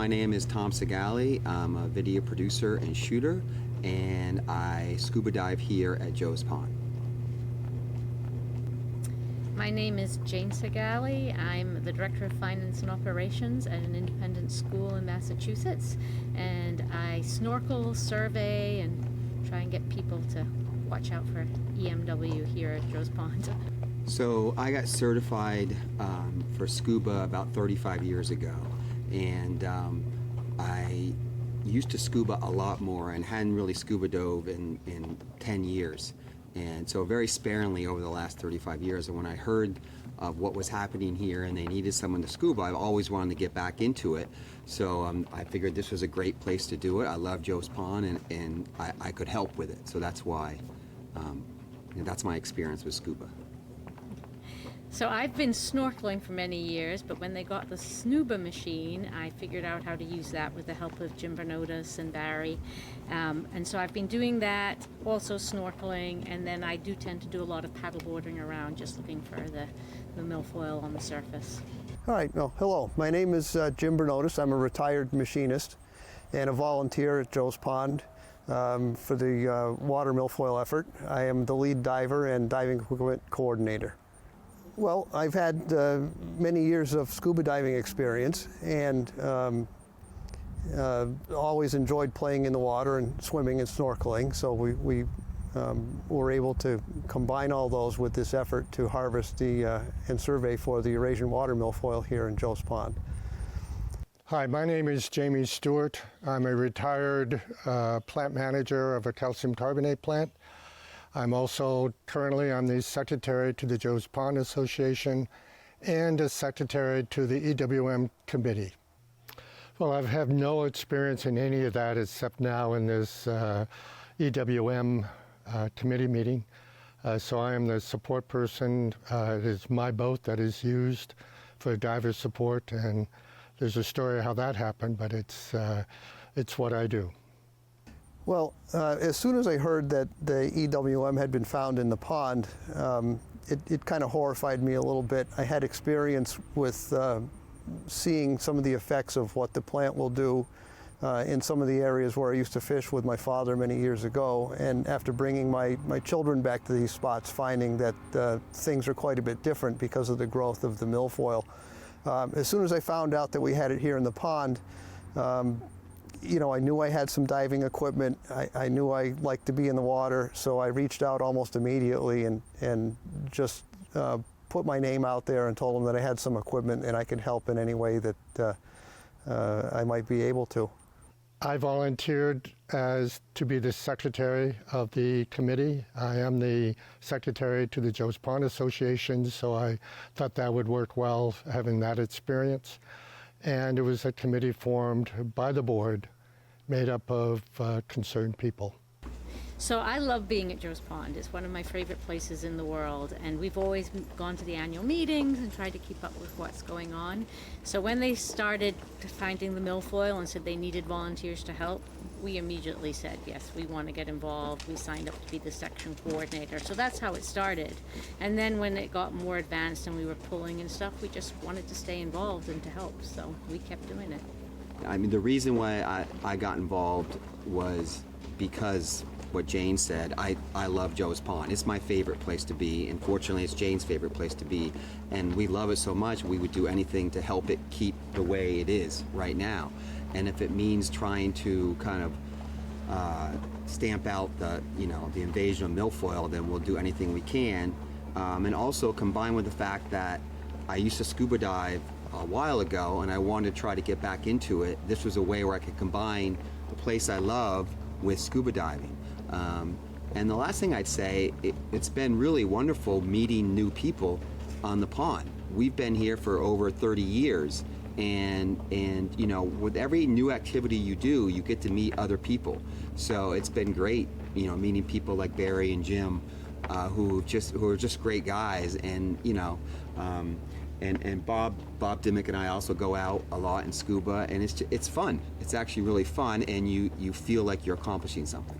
my name is Tom Segali. I'm a video producer and shooter, and I scuba dive here at Joe's Pond. My name is Jane Segali. I'm the Director of Finance and Operations at an independent school in Massachusetts, and I snorkel, survey, and try and get people to watch out for EMW here at Joe's Pond. So I got certified for scuba about 35 years ago, and I used to scuba a lot more and hadn't really scuba dove in 10 years. And so very sparingly over the last 35 years. And when I heard of what was happening here and they needed someone to scuba, I've always wanted to get back into it. So I figured this was a great place to do it. I love Joe's Pond, and I could help with it. So that's why, that's my experience with scuba. So I've been snorkeling for many years, but when they got the snuba machine, I figured out how to use that with the help of Jim Bernotis and Barry. And so I've been doing that, also snorkeling, and then I do tend to do a lot of paddleboarding around, just looking for the milfoil on the surface. All right, well, hello. My name is Jim Bernotis. I'm a retired machinist and a volunteer at Joe's Pond for the Watermilfoil effort. I am the lead diver and diving equipment coordinator. Well, I've had many years of scuba diving experience, and always enjoyed playing in the water and swimming and snorkeling, so we were able to combine all those with this effort to harvest and survey for the Eurasian watermilfoil here in Joe's Pond. Hi, my name is Jamie Stewart. I'm a retired plant manager of a calcium carbonate plant. I'm also currently the secretary to the Joe's Pond Association and a secretary to the EWM committee. Well, I have no experience in any of that except now in this EWM committee meeting. So I am the support person. It is my boat that is used for diver support, and there's a story how that happened, but it's what I do. Well, as soon as I heard that the EWM had been found in the pond, it kind of horrified me a little bit. I had experience with seeing some of the effects of what the plant will do in some of the areas where I used to fish with my father many years ago. And after bringing my children back to these spots, finding that things are quite a bit different because of the growth of the milfoil. As soon as I found out that we had it here in the pond, I knew I had some diving equipment. I knew I liked to be in the water, so I reached out almost immediately and just put my name out there and told them that I had some equipment and I could help in any way that I might be able to. I volunteered to be the secretary of the committee. I am the secretary to the Joe's Pond Association, so I thought that would work well, having that experience. And it was a committee formed by the board, made up of concerned people. So I love being at Joe's Pond. It's one of my favorite places in the world, and we've always gone to the annual meetings and tried to keep up with what's going on. So when they started finding the milfoil and said they needed volunteers to help, we immediately said, yes, we want to get involved. We signed up to be the section coordinator. So that's how it started. And then when it got more advanced and we were pulling and stuff, we just wanted to stay involved and to help. So we kept doing it. I mean, the reason why I got involved was because what Jane said. I love Joe's Pond. It's my favorite place to be, and fortunately it's Jane's favorite place to be, and we love it so much we would do anything to help it keep the way it is right now. And if it means trying to kind of stamp out the invasion of milfoil, then we'll do anything we can. And also combined with the fact that I used to scuba dive a while ago and I wanted to try to get back into it, this was a way where I could combine the place I love with scuba diving. And the last thing I'd say, it's been really wonderful meeting new people on the pond. We've been here for over 30 years, and with every new activity you do, you get to meet other people. So it's been great, meeting people like Barry and Jim, who are just great guys, and and Bob Dimmick and I also go out a lot and scuba, and it's fun. It's actually really fun, and you feel like you're accomplishing something.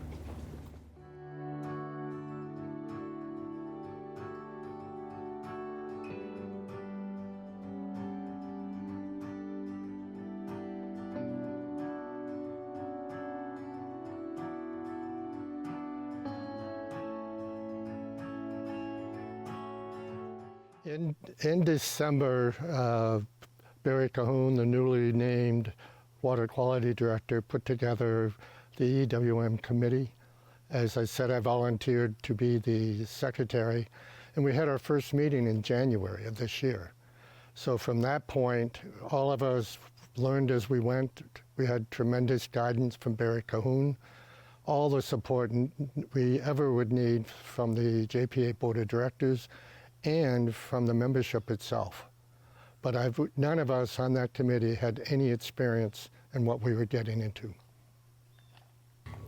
In December, Barry Cahoon, the newly named Water Quality Director, put together the EWM committee. As I said, I volunteered to be the secretary, and we had our first meeting in January of this year. So from that point, all of us learned as we went. We had tremendous guidance from Barry Cahoon, all the support we ever would need from the JPA Board of Directors and from the membership itself. But none of us on that committee had any experience in what we were getting into.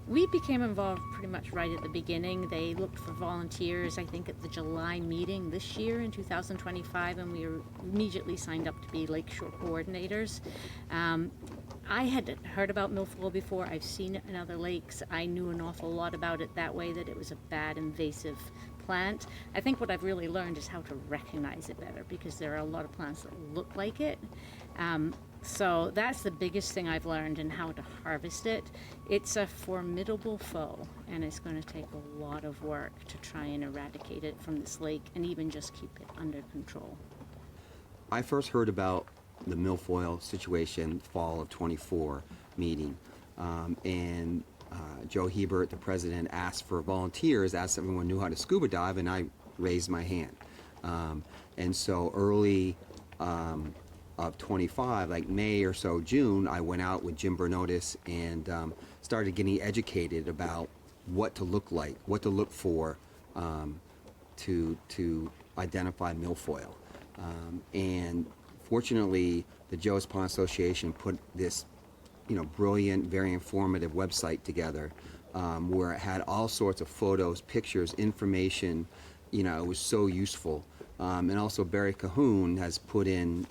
We became involved pretty much right at the beginning. They looked for volunteers, I think, at the July meeting this year in 2025, and we were immediately signed up to be Lakeshore coordinators. I had heard about milfoil before. I've seen it in other lakes. I knew an awful lot about it that way, that it was a bad invasive plant. I think what I've really learned is how to recognize it better, because there are a lot of plants that look like it. So that's the biggest thing I've learned, in how to harvest it. It's a formidable foe, and it's going to take a lot of work to try and eradicate it from this lake, and even just keep it under control. I first heard about the milfoil situation fall of '24 meeting, and Joe Hebert, the president, asked for volunteers, asked if everyone knew how to scuba dive, and I raised my hand. And so early of '25, like May or so, June, I went out with Jim Bernotis and started getting educated about what to look like, what to look for to identify milfoil. And fortunately, the Joe's Pond Association put this, brilliant, very informative website together where it had all sorts of photos, pictures, information. It was so useful. And also Barry Cahoon has put in,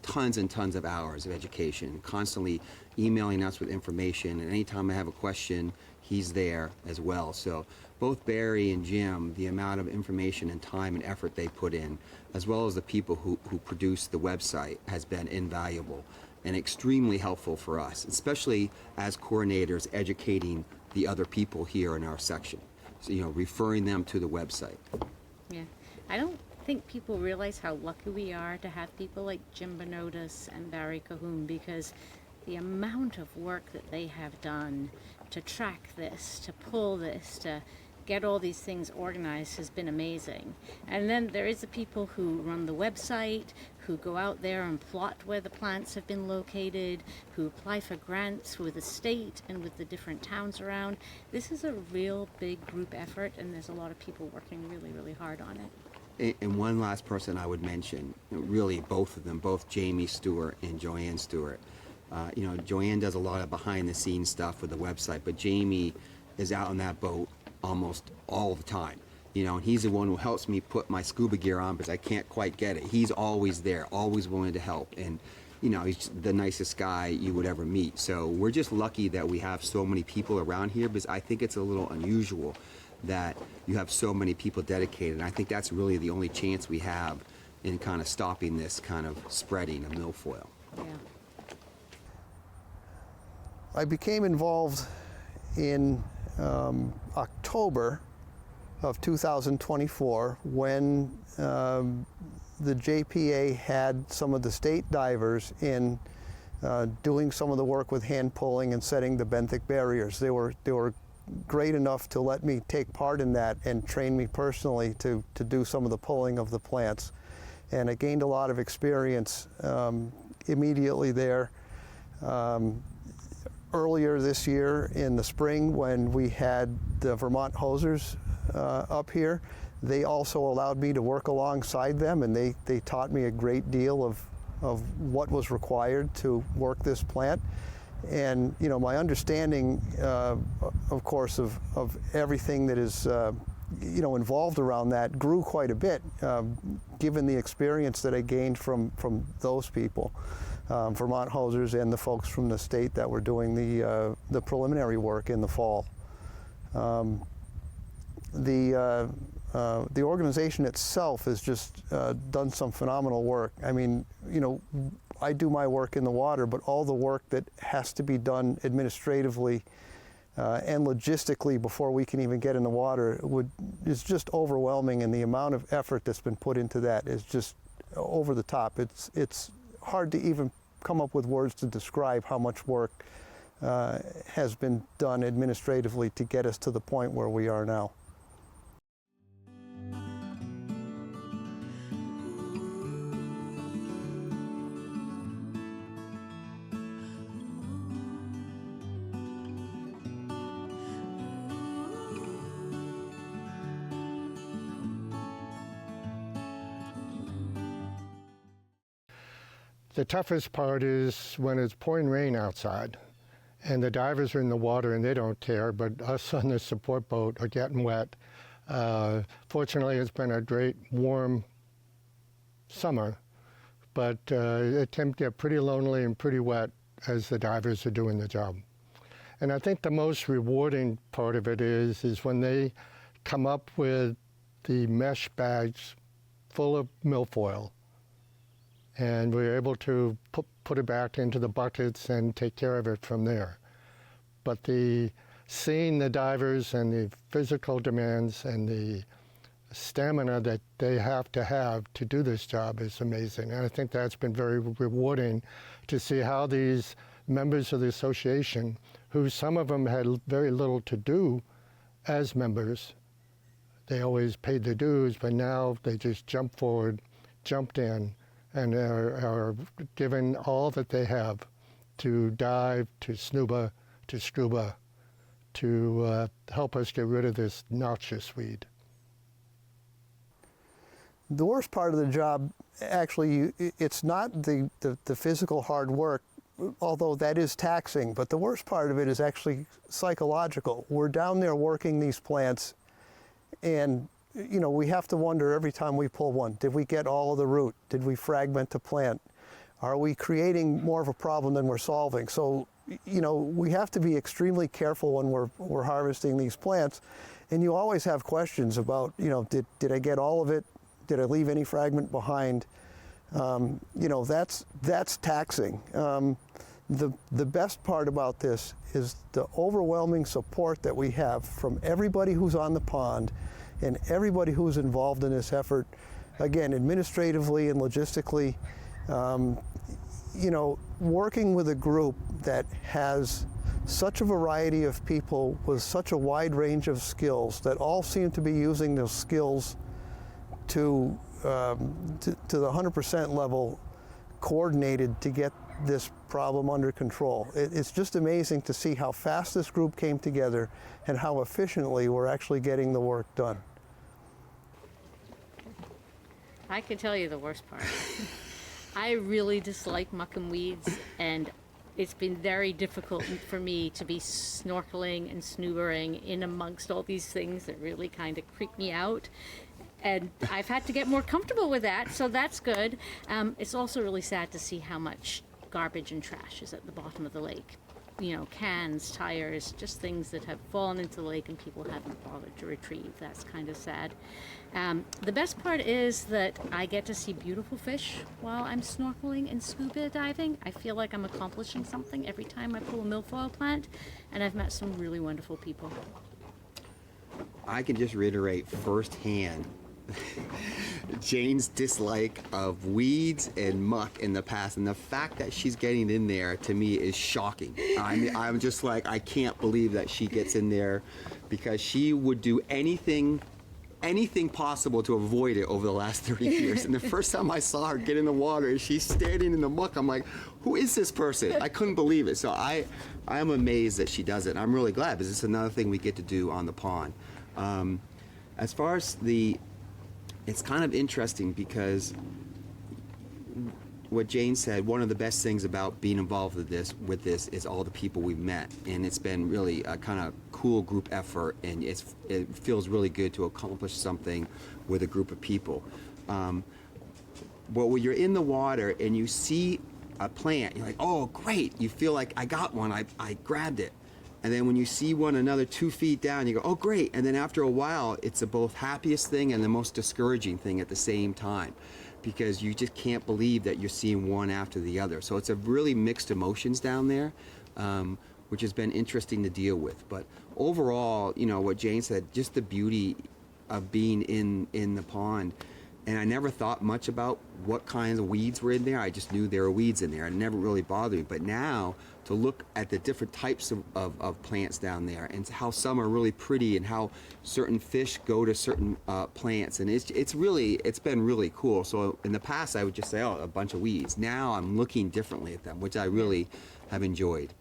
tons and tons of hours of education, constantly emailing us with information. And anytime I have a question, he's there as well. So both Barry and Jim, the amount of information and time and effort they put in, as well as the people who produce the website, has been invaluable and extremely helpful for us, especially as coordinators educating the other people here in our section. So, referring them to the website. Yeah, I don't think people realize how lucky we are to have people like Jim Bernotis and Barry Cahoon, because the amount of work that they have done to track this, to pull this, to get all these things organized has been amazing. And then there is the people who run the website, who go out there and plot where the plants have been located, who apply for grants with the state and with the different towns around. This is a real big group effort, and there's a lot of people working really, really hard on it. And one last person I would mention, really both of them, both Jamie Stewart and Joanne Stewart. Joanne does a lot of behind-the-scenes stuff with the website, but Jamie is out on that boat almost all the time. And he's the one who helps me put my scuba gear on because I can't quite get it. He's always there, always willing to help. And, he's the nicest guy you would ever meet. So we're just lucky that we have so many people around here, because I think it's a little unusual that you have so many people dedicated. And I think that's really the only chance we have in kind of stopping this kind of spreading of milfoil. Yeah. I became involved in October of 2024 when the JPA had some of the state divers in doing some of the work with hand pulling and setting the benthic barriers. They were great enough to let me take part in that and train me personally to do some of the pulling of the plants. And I gained a lot of experience immediately there. Earlier this year in the spring, when we had the Vermont hosers up here, they also allowed me to work alongside them, and they taught me a great deal of what was required to work this plant. And my understanding, of course, of everything that is involved around that grew quite a bit, given the experience that I gained from those people. Vermont hosers and the folks from the state that were doing the preliminary work in the fall. The organization itself has just done some phenomenal work. I mean, I do my work in the water, but all the work that has to be done administratively and logistically, before we can even get in the water, is just overwhelming, and the amount of effort that's been put into that is just over the top. It's hard to even come up with words to describe how much work has been done administratively to get us to the point where we are now. The toughest part is when it's pouring rain outside and the divers are in the water and they don't care, but us on the support boat are getting wet. Fortunately, it's been a great warm summer, but it can get pretty lonely and pretty wet as the divers are doing the job. And I think the most rewarding part of it is when they come up with the mesh bags full of milfoil, and we're able to put it back into the buckets and take care of it from there. But seeing the divers and the physical demands and the stamina that they have to do this job is amazing. And I think that's been very rewarding to see how these members of the association, who some of them had very little to do as members, they always paid their dues, but now they just jumped forward, jumped in, and are given all that they have to dive, to snuba, to scuba, to help us get rid of this noxious weed. The worst part of the job, actually, it's not the physical hard work, although that is taxing, but the worst part of it is actually psychological. We're down there working these plants, and we have to wonder every time we pull one, did we get all of the root? Did we fragment the plant? Are we creating more of a problem than we're solving? So, we have to be extremely careful when we're harvesting these plants. And you always have questions about, did I get all of it? Did I leave any fragment behind? That's taxing. The best part about this is the overwhelming support that we have from everybody who's on the pond and everybody who's involved in this effort, again, administratively and logistically. Working with a group that has such a variety of people with such a wide range of skills that all seem to be using those skills to the 100% level, coordinated to get this problem under control. It's just amazing to see how fast this group came together and how efficiently we're actually getting the work done. I can tell you the worst part. I really dislike muck and weeds, and it's been very difficult for me to be snorkeling and snubaing in amongst all these things that really kind of creep me out. And I've had to get more comfortable with that, so that's good. It's also really sad to see how much garbage and trash is at the bottom of the lake. Cans, tires, just things that have fallen into the lake and people haven't bothered to retrieve. That's kind of sad. The best part is that I get to see beautiful fish while I'm snorkeling and scuba diving. I feel like I'm accomplishing something every time I pull a milfoil plant, and I've met some really wonderful people. I can just reiterate firsthand Jane's dislike of weeds and muck in the past, and the fact that she's getting in there to me is shocking. I'm just like, I can't believe that she gets in there, because she would do anything possible to avoid it over the last 30 years. And the first time I saw her get in the water, she's standing in the muck. I'm like, who is this person? I couldn't believe it. So I'm amazed that she does it. And I'm really glad, because it's another thing we get to do on the pond. As far as it's kind of interesting, because what Jane said, one of the best things about being involved with this is all the people we've met, and it's been really a kind of cool group effort, and it feels really good to accomplish something with a group of people. But when you're in the water and you see a plant, you're like, oh great, you feel like I got one, I grabbed it. And then when you see one another 2 feet down, you go, oh great. And then after a while, it's the both happiest thing and the most discouraging thing at the same time, because you just can't believe that you're seeing one after the other. So it's a really mixed emotions down there. which has been interesting to deal with. But overall, you know, what Jane said, just the beauty of being in the pond. And I never thought much about what kinds of weeds were in there. I just knew there were weeds in there. It never really bothered me. But now, to look at the different types of plants down there, and how some are really pretty, and how certain fish go to certain plants, and it's been really cool. So in the past, I would just say, oh, a bunch of weeds. Now I'm looking differently at them, which I really have enjoyed.